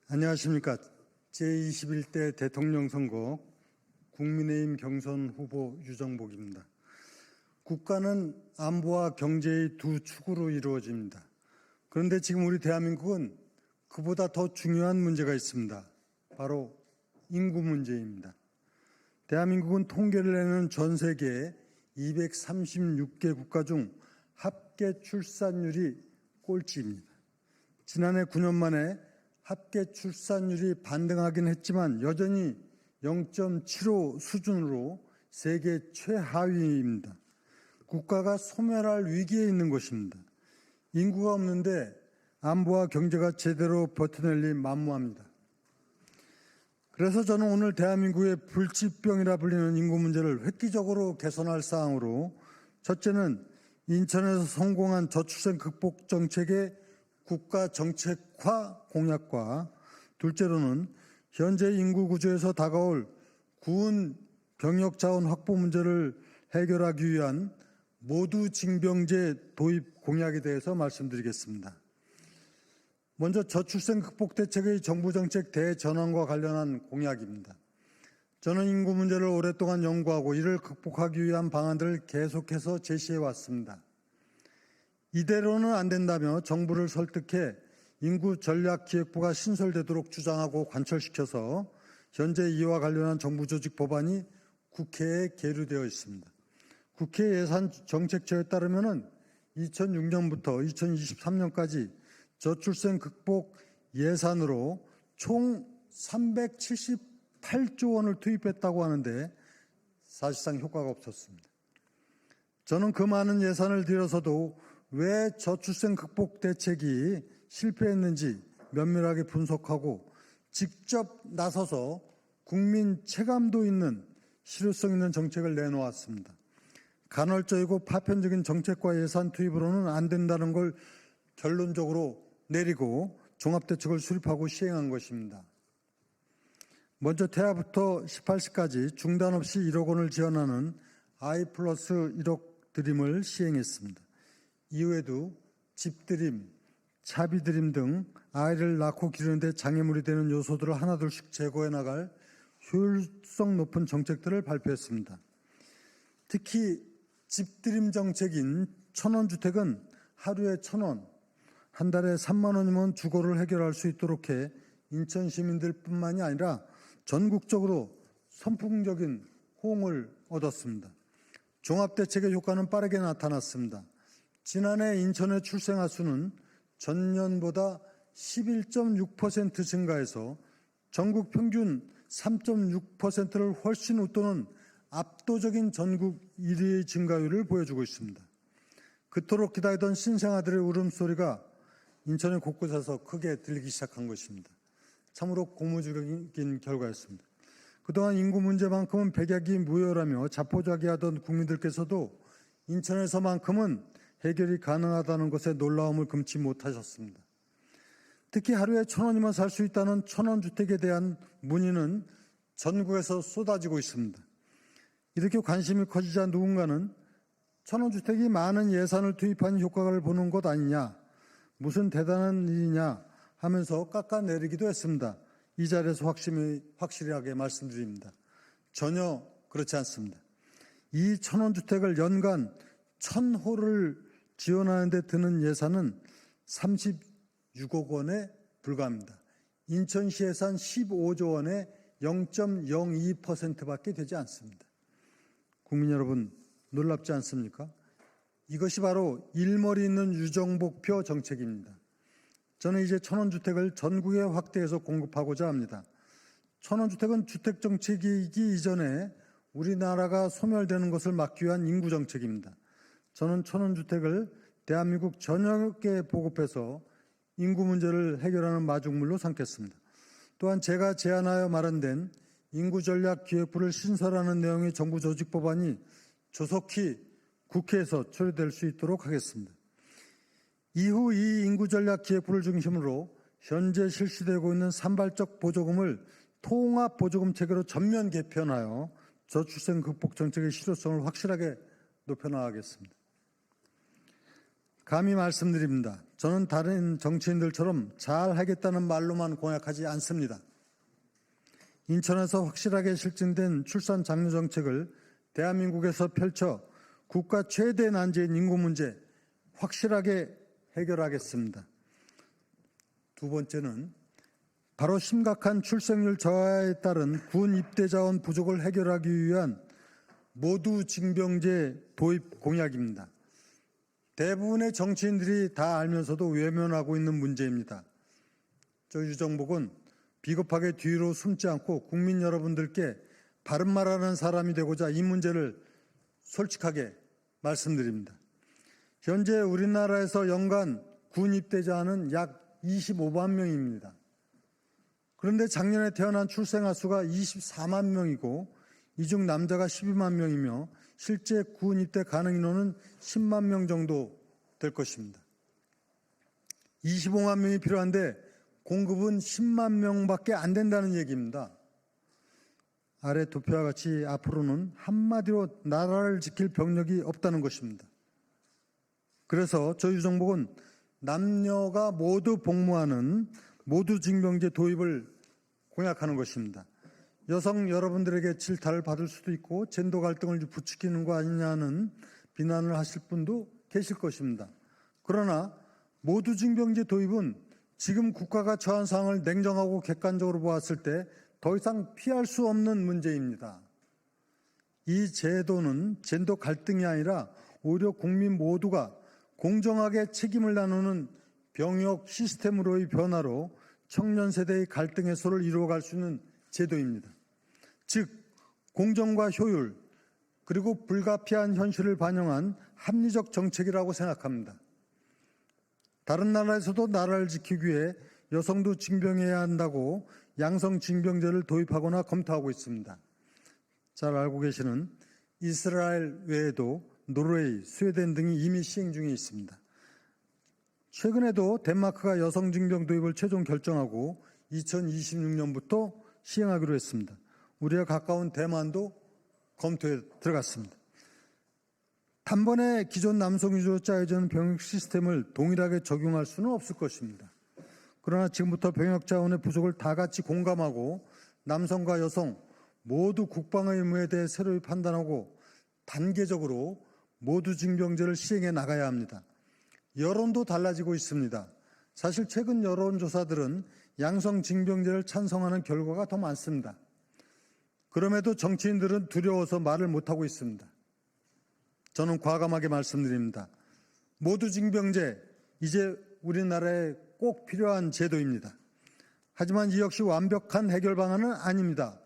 안녕하십니까. 제21대 대통령 선거 국민의힘 경선 후보 유정복입니다. 국가는 안보와 경제의 두 축으로 이루어집니다. 그런데 지금 우리 대한민국은 그보다 더 중요한 문제가 있습니다. 바로 인구 문제입니다. 대한민국은 통계를 내는 전 세계 236개 국가 중 합계 출산율이 꼴찌입니다. 지난해 9년 만에 합계 출산율이 반등하긴 했지만 여전히 0.75 수준으로 세계 최하위입니다. 국가가 소멸할 위기에 있는 것입니다. 인구가 없는데 안보와 경제가 제대로 버텨낼리 만무합니다. 그래서 저는 오늘 대한민국의 불치병이라 불리는 인구 문제를 획기적으로 개선할 사항으로 첫째는 인천에서 성공한 저출생 극복 정책의 국가 정책화 공약과 둘째로는 현재 인구 구조에서 다가올 구은 병역 자원 확보 문제를 해결하기 위한 모두 징병제 도입 공약에 대해서 말씀드리겠습니다. 먼저 저출생 극복 대책의 정부 정책 대전환과 관련한 공약입니다. 저는 인구 문제를 오랫동안 연구하고 이를 극복하기 위한 방안들을 계속해서 제시해 왔습니다. 이대로는 안 된다며 정부를 설득해 인구전략기획부가 신설되도록 주장하고 관철시켜서 현재 이와 관련한 정부 조직 법안이 국회에 계류되어 있습니다. 국회 예산정책처에 따르면 2006년부터 2023년까지 저출생 극복 예산으로 총 378조 원을 투입했다고 하는데 사실상 효과가 없었습니다. 저는 그 많은 예산을 들여서도 왜 저출생 극복 대책이 실패했는지 면밀하게 분석하고 직접 나서서 국민 체감도 있는 실효성 있는 정책을 내놓았습니다. 간헐적이고 파편적인 정책과 예산 투입으로는 안 된다는 걸 결론적으로 내리고 종합대책을 수립하고 시행한 것입니다. 먼저 태아부터 18세까지 중단 없이 1억 원을 지원하는 아이 플러스 1억 드림을 시행했습니다. 이후에도 집드림, 차비드림 등 아이를 낳고 기르는 데 장애물이 되는 요소들을 하나둘씩 제거해 나갈 효율성 높은 정책들을 발표했습니다. 특히 집드림 정책인 천원주택은 하루에 1,000원, 한 달에 3만 원이면 주거를 해결할 수 있도록 해 인천 시민들뿐만이 아니라 전국적으로 선풍적인 호응을 얻었습니다. 종합대책의 효과는 빠르게 나타났습니다. 지난해 인천의 출생아 수는 전년보다 11.6% 증가해서 전국 평균 3.6%를 훨씬 웃도는 압도적인 전국 1위의 증가율을 보여주고 있습니다. 그토록 기다리던 신생아들의 울음소리가 인천의 곳곳에서 크게 들리기 시작한 것입니다. 참으로 고무적인 결과였습니다. 그동안 인구 문제만큼은 백약이 무효라며 자포자기하던 국민들께서도 인천에서만큼은 해결이 가능하다는 것에 놀라움을 금치 못하셨습니다. 특히 하루에 1,000원이면 살 수 있다는 천원주택에 대한 문의는 전국에서 쏟아지고 있습니다. 이렇게 관심이 커지자 누군가는 천원주택이 많은 예산을 투입한 효과를 보는 것 아니냐, 무슨 대단한 일이냐 하면서 깎아내리기도 했습니다. 이 자리에서 확실하게 말씀드립니다. 전혀 그렇지 않습니다. 이 천원주택을 연간 1,000호를 지원하는 데 드는 예산은 36억 원에 불과합니다. 인천시 예산 15조 원의 0.02%밖에 되지 않습니다. 국민 여러분, 놀랍지 않습니까? 이것이 바로 일머리 있는 유정복표 정책입니다. 저는 이제 천원주택을 전국에 확대해서 공급하고자 합니다. 천원주택은 주택정책이기 이전에 우리나라가 소멸되는 것을 막기 위한 인구정책입니다. 저는 천원주택을 대한민국 전역에 보급해서 인구 문제를 해결하는 마중물로 삼겠습니다. 또한 제가 제안하여 마련된 인구전략기획부를 신설하는 내용의 정부 조직 법안이 조속히 국회에서 처리될 수 있도록 하겠습니다. 이후 이 인구전략기획부를 중심으로 현재 실시되고 있는 산발적 보조금을 통합보조금 체계로 전면 개편하여 저출생 극복 정책의 실효성을 확실하게 높여나가겠습니다. 감히 말씀드립니다. 저는 다른 정치인들처럼 잘 하겠다는 말로만 공약하지 않습니다. 인천에서 확실하게 실증된 출산 장려 정책을 대한민국에서 펼쳐 국가 최대 난제인 인구 문제 확실하게 해결하겠습니다. 두 번째는 바로 심각한 출생률 저하에 따른 군 입대 자원 부족을 해결하기 위한 모두 징병제 도입 공약입니다. 대부분의 정치인들이 다 알면서도 외면하고 있는 문제입니다. 저 유정복은 비겁하게 뒤로 숨지 않고 국민 여러분들께 바른 말하는 사람이 되고자 이 문제를 솔직하게 말씀드립니다. 현재 우리나라에서 연간 군 입대자는 약 25만 명입니다. 그런데 작년에 태어난 출생아 수가 24만 명이고 이 중 남자가 12만 명이며 실제 군 입대 가능 인원은 10만 명 정도 될 것입니다. 25만 명이 필요한데 공급은 10만 명밖에 안 된다는 얘기입니다. 아래 도표와 같이 앞으로는 한마디로 나라를 지킬 병력이 없다는 것입니다. 그래서 저 유정복은 남녀가 모두 복무하는 모두 징병제 도입을 공약하는 것입니다. 여성 여러분들에게 질타를 받을 수도 있고 젠더 갈등을 부추기는 거 아니냐는 비난을 하실 분도 계실 것입니다. 그러나 모두 징병제 도입은 지금 국가가 처한 상황을 냉정하고 객관적으로 보았을 때 더 이상 피할 수 없는 문제입니다. 이 제도는 젠더 갈등이 아니라 오히려 국민 모두가 공정하게 책임을 나누는 병역 시스템으로의 변화로 청년 세대의 갈등 해소를 이루어갈 수 있는 제도입니다. 즉 공정과 효율 그리고 불가피한 현실을 반영한 합리적 정책이라고 생각합니다. 다른 나라에서도 나라를 지키기 위해 여성도 징병해야 한다고 양성 징병제를 도입하거나 검토하고 있습니다. 잘 알고 계시는 이스라엘 외에도 노르웨이, 스웨덴 등이 이미 시행 중에 있습니다. 최근에도 덴마크가 여성 징병 도입을 최종 결정하고 2026년부터 시행하기로 했습니다. 우리가 가까운 대만도 검토에 들어갔습니다. 단번에 기존 남성 위주로 짜여진 병역 시스템을 동일하게 적용할 수는 없을 것입니다. 그러나 지금부터 병역 자원의 부족을 다 같이 공감하고 남성과 여성 모두 국방의 의무에 대해 새로이 판단하고 단계적으로 모두 징병제를 시행해 나가야 합니다. 여론도 달라지고 있습니다. 사실 최근 여론조사들은 양성 징병제를 찬성하는 결과가 더 많습니다. 그럼에도 정치인들은 두려워서 말을 못하고 있습니다. 저는 과감하게 말씀드립니다. 모두 징병제, 이제 우리나라에 꼭 필요한 제도입니다. 하지만 이 역시 완벽한 해결 방안은 아닙니다.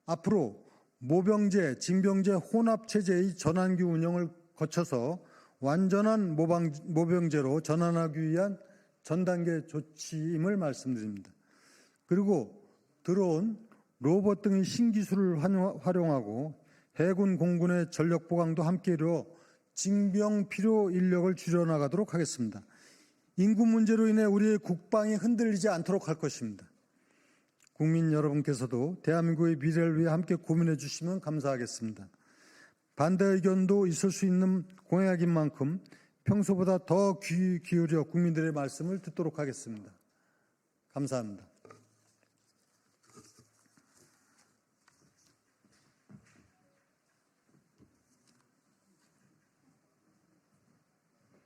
앞으로 모병제, 징병제 혼합체제의 전환기 운영을 거쳐서 완전한 모병제로 전환하기 위한 전단계 조치임을 말씀드립니다. 그리고 들어온 로봇 등의 신기술을 활용하고 해군, 공군의 전력 보강도 함께 이루어 징병 필요 인력을 줄여나가도록 하겠습니다. 인구 문제로 인해 우리의 국방이 흔들리지 않도록 할 것입니다. 국민 여러분께서도 대한민국의 미래를 위해 함께 고민해 주시면 감사하겠습니다. 반대 의견도 있을 수 있는 공약인 만큼 평소보다 더 귀 기울여 국민들의 말씀을 듣도록 하겠습니다. 감사합니다.